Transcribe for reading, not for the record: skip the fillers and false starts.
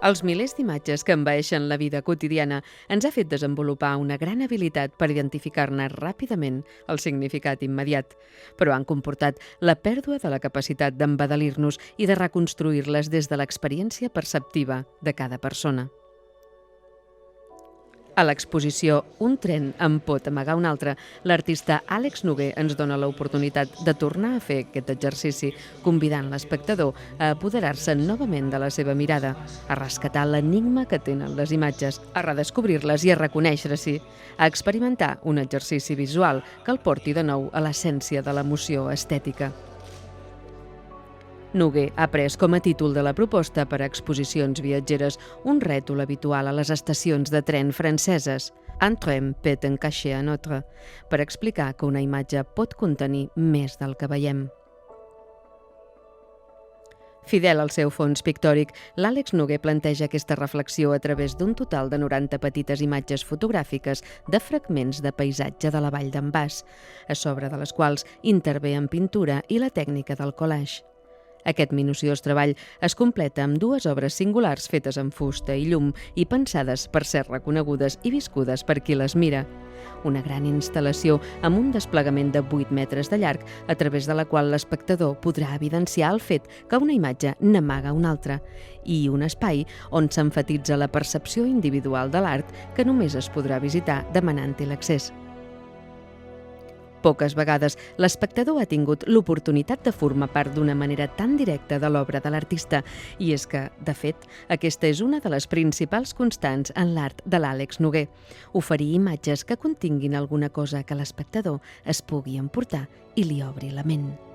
Els milers d'imatges que envaeixen la vida quotidiana ens ha fet desenvolupar una gran habilitat per identificar-ne ràpidament el significat immediat, però han comportat la pèrdua de la capacitat d'embadalir-nos i de reconstruir-les des de l'experiència perceptiva de cada persona. A l'exposició Un tren em pot amagar un altre, l'artista Àlex Noguer ens dona l'oportunitat de tornar a fer aquest exercici, convidant l'espectador a apoderar-se novament de la seva mirada, a rescatar l'enigma que tenen les imatges, a redescobrir-les i a reconèixer-s'hi, a experimentar un exercici visual que el porti de nou a l'essència de l'emoció estètica. Noguer ha pres com a títol de la proposta per a exposicions viatgeres un rètol habitual a les estacions de tren franceses, Un train peut en cacher un autre, per explicar que una imatge pot contenir més del que veiem. Fidel al seu fons pictòric, l'Àlex Noguer planteja aquesta reflexió a través d'un total de 90 petites imatges fotogràfiques de fragments de paisatge de la vall d'en Bas, a sobre de les quals intervé en pintura i la tècnica del collage. Aquest minuciós treball es completa amb dues obres singulars fetes amb fusta i llum i pensades per ser reconegudes i viscudes per qui les mira. Una gran instal·lació amb un desplegament de 8 metres de llarg, a través de la qual l'espectador podrà evidenciar el fet que una imatge n'amaga una altra, i un espai on s'emfatitza la percepció individual de l'art que només es podrà visitar demanant-hi l'accés. Poques vegades l'espectador ha tingut l'oportunitat de formar part d'una manera tan directa de l'obra de l'artista, i és que, de fet, aquesta és una de les principals constants en l'art de l'Àlex Noguer: oferir imatges que continguin alguna cosa que l'espectador es pugui emportar i li obri la ment.